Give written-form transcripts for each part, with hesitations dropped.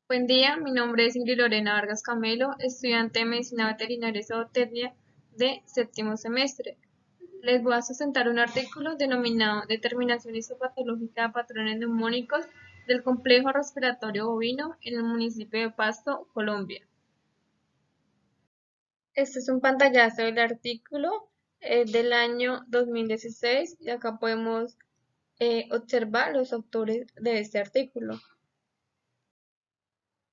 Buen día, mi nombre es Ingrid Lorena Vargas Camelo, estudiante de Medicina Veterinaria y Zootecnia de séptimo semestre. Les voy a sustentar un artículo denominado Determinación histopatológica de patrones neumónicos del complejo respiratorio bovino en el municipio de Pasto, Colombia. Este es un pantallazo del artículo del año 2016 y acá podemos observar los autores de este artículo.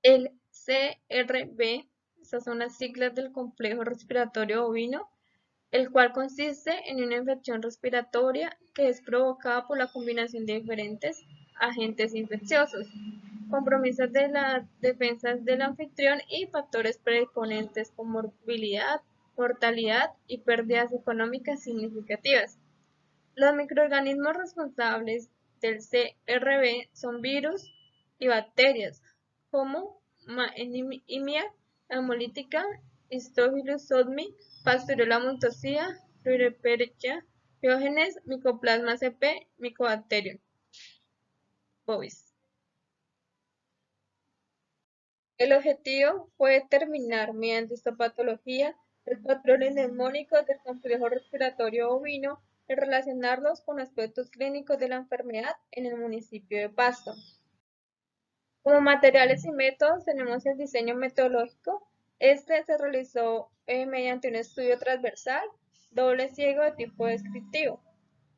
El CRB, estas son las siglas del complejo respiratorio bovino, el cual consiste en una infección respiratoria que es provocada por la combinación de diferentes agentes infecciosos, compromisos de las defensas del anfitrión y factores predisponentes como morbilidad, mortalidad y pérdidas económicas significativas. Los microorganismos responsables del CRB son virus y bacterias, como Escherichia hemolítica, Staphylococcus aureus, Pasteurella montosia, Rhizospira, Diógenes, Mycoplasma cp, Mycobacterium bovis. El objetivo fue determinar mediante histopatología los patrones neumónicos del complejo respiratorio bovino y relacionarlos con aspectos clínicos de la enfermedad en el municipio de Pasto. Como materiales y métodos tenemos el diseño metodológico. Este se realizó mediante un estudio transversal, doble ciego de tipo descriptivo.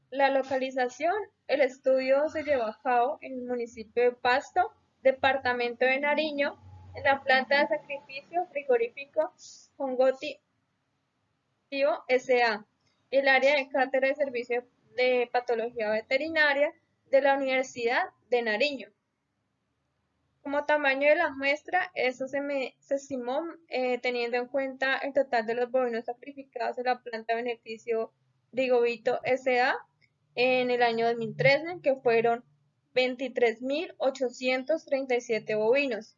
La localización, el estudio se llevó a cabo en el municipio de Pasto, departamento de Nariño, en la planta de sacrificio frigorífico Congoti S.A., el área de cátedra de servicio de patología veterinaria de la Universidad de Nariño. Como tamaño de la muestra, eso se estimó teniendo en cuenta el total de los bovinos sacrificados en la planta de beneficio Frigovito S.A. en el año 2013, que fueron 23.837 bovinos,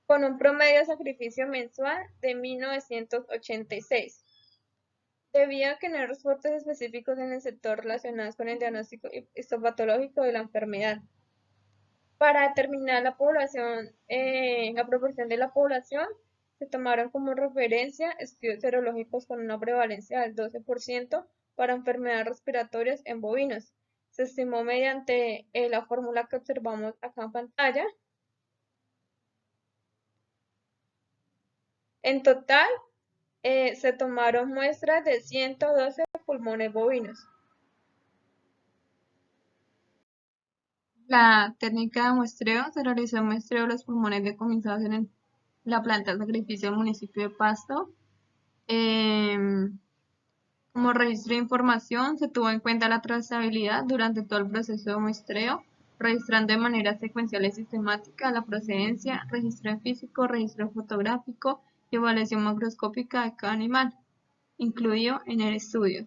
con un promedio de sacrificio mensual de 1.986. Debido a que no hay reportes específicos en el sector relacionados con el diagnóstico histopatológico de la enfermedad. Para determinar la población, la proporción de la población, se tomaron como referencia estudios serológicos con una prevalencia del 12% para enfermedades respiratorias en bovinos. Se estimó mediante la fórmula que observamos acá en pantalla. En total, se tomaron muestras de 112 pulmones bovinos. La técnica de muestreo se realizó en muestreo de los pulmones decomisados en la planta de sacrificio del municipio de Pasto. Como registro de información, se tuvo en cuenta la trazabilidad durante todo el proceso de muestreo, registrando de manera secuencial y sistemática la procedencia, registro físico, registro fotográfico y evaluación macroscópica de cada animal, incluido en el estudio.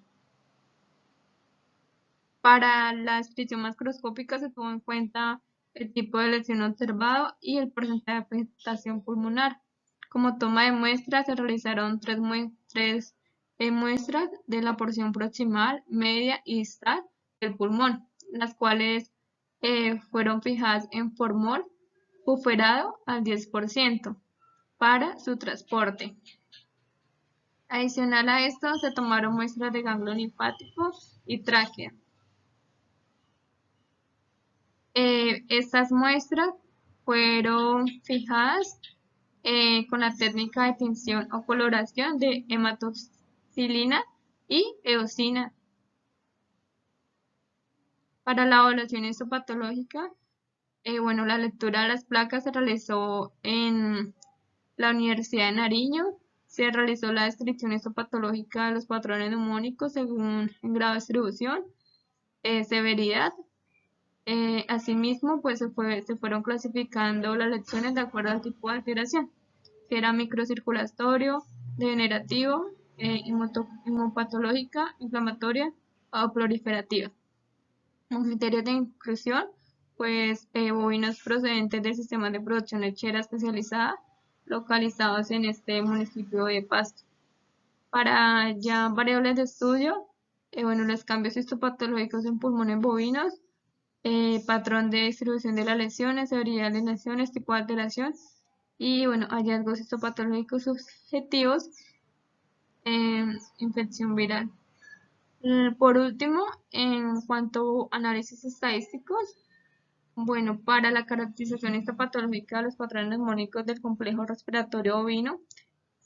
Para la descripción macroscópica se tuvo en cuenta el tipo de lesión observado y el porcentaje de afectación pulmonar. Como toma de muestras se realizaron tres muestras de la porción proximal, media y distal del pulmón, las cuales fueron fijadas en formol buferado al 10% para su transporte. Adicional a esto, se tomaron muestras de ganglio linfático y tráquea. Estas muestras fueron fijadas con la técnica de tinción o coloración de hematoxilina y eosina. Para la evaluación histopatológica, la lectura de las placas se realizó en la Universidad de Nariño. Se realizó la descripción histopatológica de los patrones neumónicos según el grado de distribución, severidad. Asimismo, pues se fueron clasificando las lecciones de acuerdo al tipo de alteración, si era microcirculatorio, degenerativo, hemopatológica, inflamatoria o proliferativa. Un criterio de inclusión, pues bovinos procedentes de sistemas de producción lechera especializada localizados en este municipio de Pasto. Para ya variables de estudio, los cambios histopatológicos en pulmones bovinos patrón de distribución de las lesiones, severidad de lesiones, tipo de alteración y bueno, hallazgos histopatológicos subjetivos, infección viral. Por último, en cuanto a análisis estadísticos, bueno, para la caracterización histopatológica de los patrones neumónicos del complejo respiratorio bovino,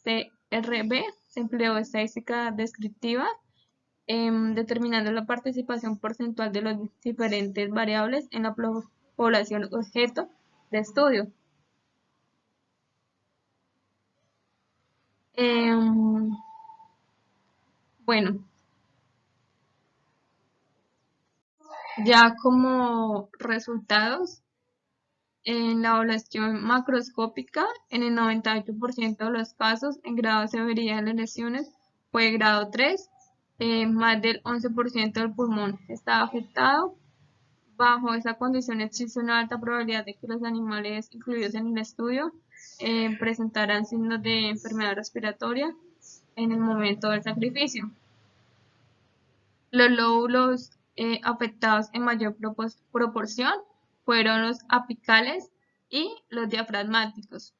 CRB, se empleó estadística descriptiva, determinando la participación porcentual de las diferentes variables en la población objeto de estudio. Bueno, ya como resultados, en la evaluación macroscópica, en el 98% de los casos, en grado de severidad de las lesiones fue grado 3, más del 11% del pulmón estaba afectado. Bajo esa condición existe una alta probabilidad de que los animales incluidos en el estudio presentaran signos de enfermedad respiratoria en el momento del sacrificio. Los lóbulos afectados en mayor proporción fueron los apicales y los diafragmáticos.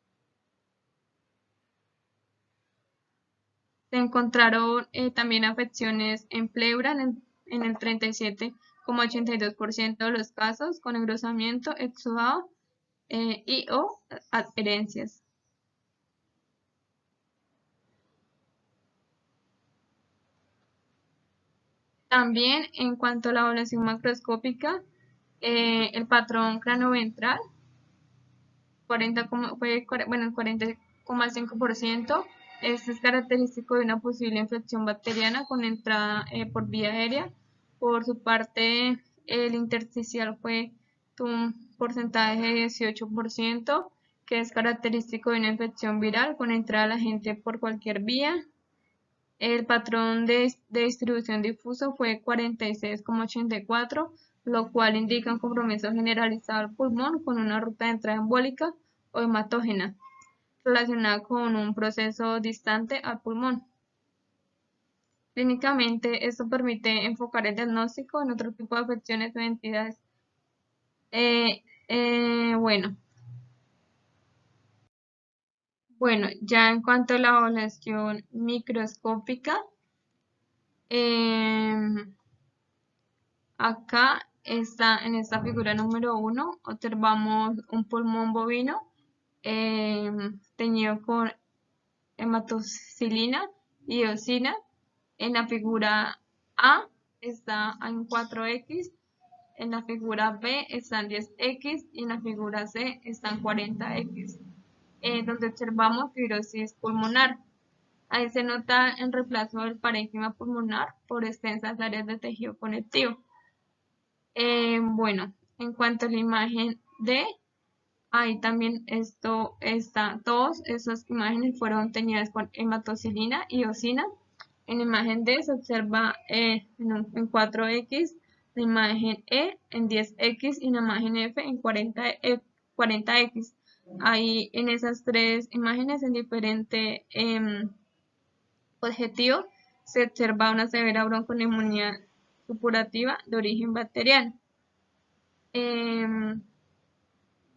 Se encontraron también afecciones en pleura en el 37,82% de los casos, con engrosamiento, exudado y o adherencias. También en cuanto a la evaluación macroscópica, el patrón cranioventral fue el 40,5%. Este es característico de una posible infección bacteriana con entrada por vía aérea. Por su parte, el intersticial fue un porcentaje de 18%, que es característico de una infección viral con entrada al agente por cualquier vía. El patrón de distribución difuso fue 46,84, lo cual indica un compromiso generalizado al pulmón con una ruta de entrada embólica o hematógena relacionada con un proceso distante al pulmón. Clínicamente, esto permite enfocar el diagnóstico en otro tipo de afecciones o entidades. Bueno, ya en cuanto a la evaluación microscópica, acá está en esta figura número 1, observamos un pulmón bovino teñido con hematocilina y eosina. En la figura A está en 4X, en la figura B está en 10X y en la figura C está en 40X, donde observamos fibrosis pulmonar. Ahí se nota el reemplazo del parénquima pulmonar por extensas áreas de tejido conectivo. Bueno, en cuanto a la imagen D, ahí también todas esas imágenes fueron teñidas con hematocilina y eosina. En la imagen D se observa en 4X, la imagen E en 10X y la imagen F en 40X. Ahí en esas tres imágenes en diferente objetivo se observa una severa bronconeumonía supurativa de origen bacteriano.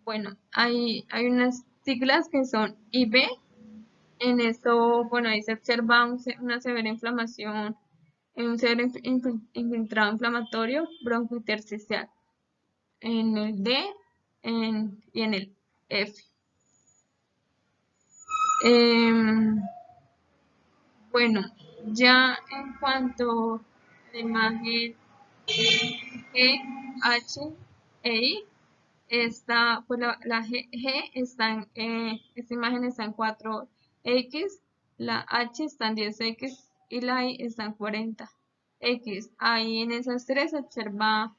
Bueno, hay unas siglas que son IB. En eso, bueno, ahí se observa una severa inflamación, un severo infiltrado inflamatorio broncointersticial en el D y en el F. Bueno, ya en cuanto a la imagen G, H e I, pues la G está esta imagen está en 4X, la H está en 10X y la I está en 40X. Ahí en esas tres se observó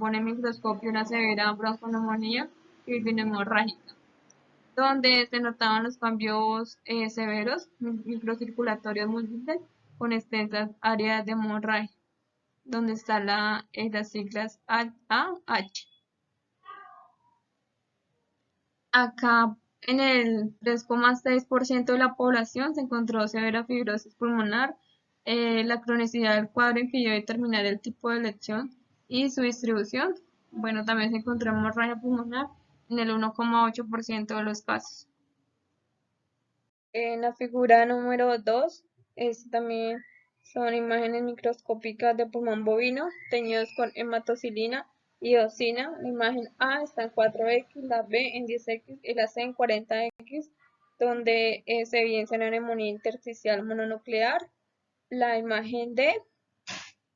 en el microscopio una severa bronconeumonía y hemorrágica, donde se notaban los cambios severos microcirculatorios múltiples con extensas áreas de hemorragia, donde están las siglas AH. Acá en el 3,6% de la población se encontró severa fibrosis pulmonar. La cronicidad del cuadro impidió determinar el tipo de lesión y su distribución. Bueno, también se encontró hemorragia pulmonar en el 1,8% de los casos. En la figura número 2, también son imágenes microscópicas de pulmón bovino teñidos con hematocilina y eosina. La imagen A está en 4X, la B en 10X y la C en 40X, donde se evidencia una neumonía intersticial mononuclear. La imagen D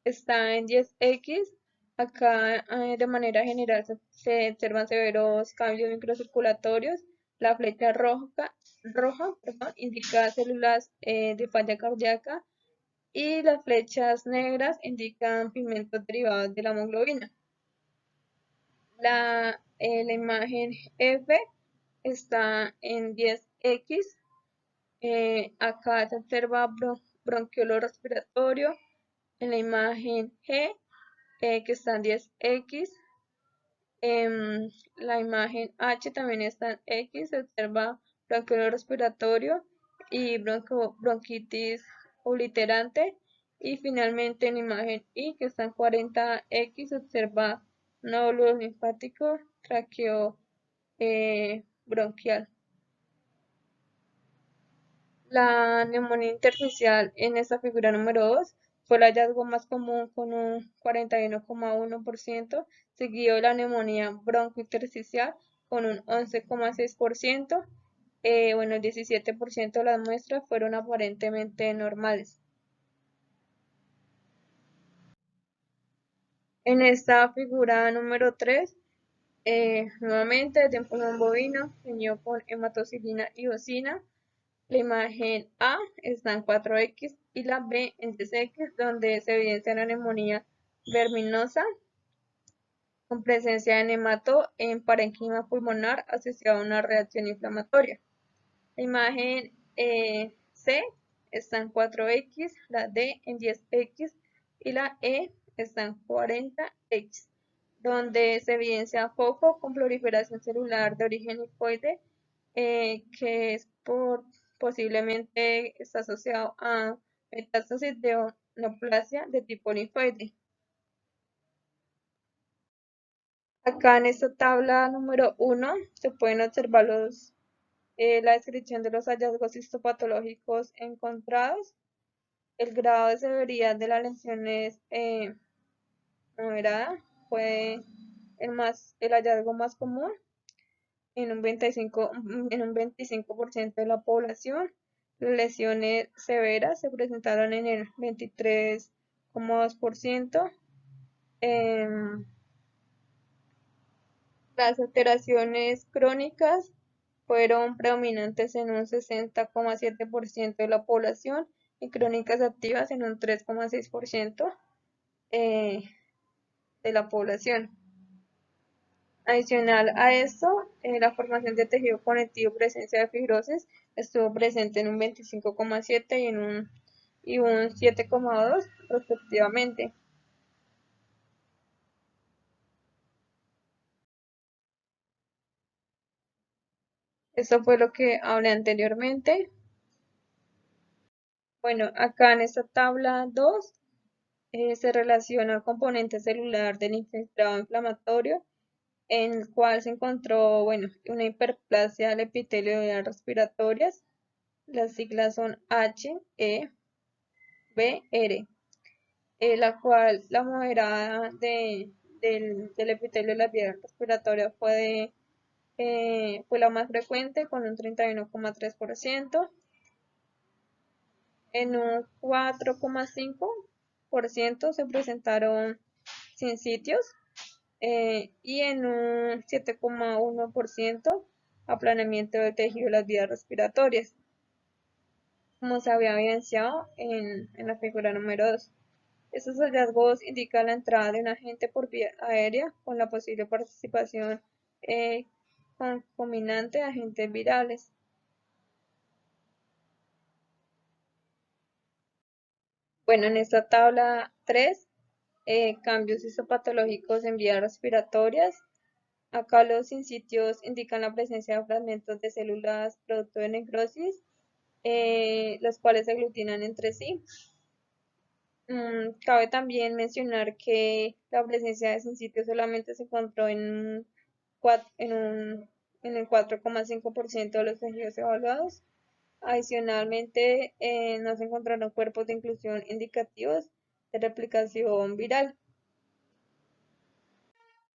está en 10X. Acá de manera general se observan severos cambios microcirculatorios. La flecha roja, indica células de falla cardíaca y las flechas negras indican pigmentos derivados de la hemoglobina. La imagen F está en 10X. Acá se observa bronquiolo respiratorio. En la imagen G, que está en 10X. La imagen H también está en X, se observa bronquiolo respiratorio y bronquitis obliterante. Y finalmente en la imagen I, que está en 40X, se observa nódulo linfático traqueo bronquial. La neumonía intersticial en esta figura número 2 fue el hallazgo más común con un 41,1%, seguido de la neumonía broncointersticial con un 11,6%. Bueno, el 17% de las muestras fueron aparentemente normales. En esta figura número 3, nuevamente de pulmón bovino, teñido con hematocilina y eosina. La imagen A está en 4X y la B en 10X, donde se evidencia una neumonía verminosa con presencia de nemato en parénquima pulmonar asociado a una reacción inflamatoria. La imagen C está en 4X, la D en 10X y la E está en 40X, donde se evidencia foco con proliferación celular de origen linfoide, que es posiblemente está asociado a metástasis de neoplasia de tipo linfoide. Acá en esta tabla número 1 se pueden observar la descripción de los hallazgos histopatológicos encontrados. El grado de severidad de las lesiones moderada fue el hallazgo más común en un 25% de la población. Las lesiones severas se presentaron en el 23,2%. Las alteraciones crónicas fueron predominantes en un 60,7% de la población y crónicas activas en un 3,6% de la población. Adicional a esto, la formación de tejido conectivo y presencia de fibrosis estuvo presente en un 25,7% y un 7,2% respectivamente. Esto fue lo que hablé anteriormente. Bueno, acá en esta tabla 2 se relaciona el componente celular del infiltrado inflamatorio, en el cual se encontró, bueno, una hiperplasia del epitelio de vías respiratorias. Las siglas son HEBR, la cual la moderada del epitelio de las vías respiratorias fue la más frecuente con un 31,3%. En un 4,5% se presentaron sincitios, y en un 7,1% aplanamiento del tejido de las vías respiratorias, como se había evidenciado en la figura número 2. Estos hallazgos indican la entrada de un agente por vía aérea con la posible participación concomitante de agentes virales. Bueno, en esta tabla 3, cambios histopatológicos en vías respiratorias. Acá los sincitios indican la presencia de fragmentos de células producto de necrosis, los cuales se aglutinan entre sí. Cabe también mencionar que la presencia de sincitios solamente se encontró en el 4,5% de los tejidos evaluados. Adicionalmente, no se encontraron cuerpos de inclusión indicativos de replicación viral.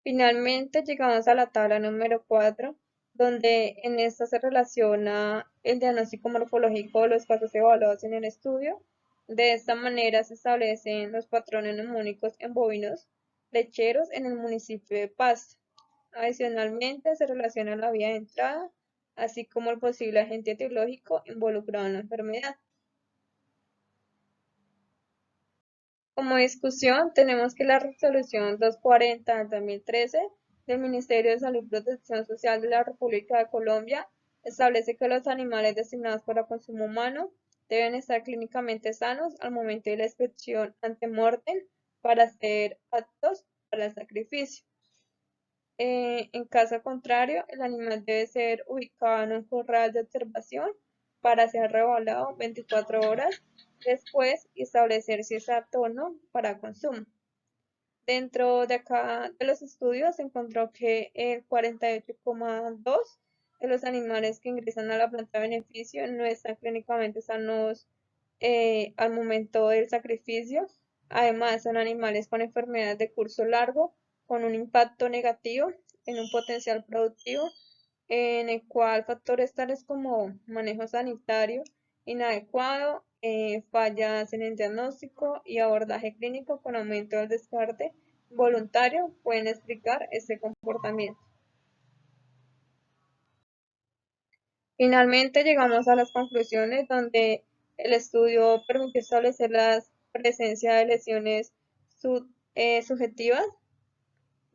Finalmente, llegamos a la tabla número 4, donde en esta se relaciona el diagnóstico morfológico de los casos evaluados en el estudio. De esta manera se establecen los patrones neumónicos en bovinos lecheros en el municipio de Pasto. Adicionalmente, se relaciona la vía de entrada, así como el posible agente etiológico involucrado en la enfermedad. Como discusión, tenemos que la Resolución 240 del 2013 del Ministerio de Salud y Protección Social de la República de Colombia establece que los animales destinados para consumo humano deben estar clínicamente sanos al momento de la inspección ante mortem para ser aptos para el sacrificio. En caso contrario, el animal debe ser ubicado en un corral de observación para ser revalado 24 horas después y establecer si es apto o no para consumo. Dentro de acá de los estudios se encontró que el 48,2% de los animales que ingresan a la planta de beneficio no están clínicamente sanos al momento del sacrificio. Además, son animales con enfermedades de curso largo, con un impacto negativo en un potencial productivo, en el cual factores tales como manejo sanitario inadecuado, fallas en el diagnóstico y abordaje clínico con aumento del descarte voluntario pueden explicar este comportamiento. Finalmente llegamos a las conclusiones donde el estudio permitió establecer la presencia de lesiones subjetivas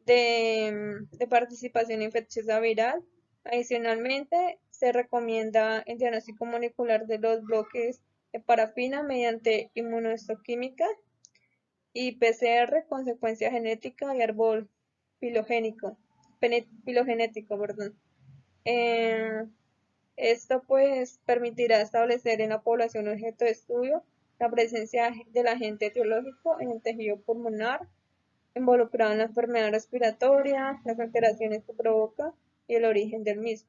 de participación infecciosa viral. Adicionalmente, se recomienda el diagnóstico molecular de los bloques de parafina mediante inmunohistoquímica y PCR con secuencia genética y árbol filogenético, perdón. Eh, Esto pues permitirá establecer en la población objeto de estudio la presencia del agente etiológico en el tejido pulmonar involucrado en la enfermedad respiratoria, las alteraciones que provoca y el origen del mismo.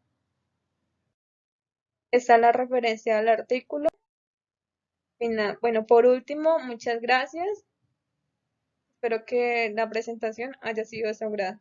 Esta es la referencia al artículo. Bueno, por último, muchas gracias. Espero que la presentación haya sido de su agrado.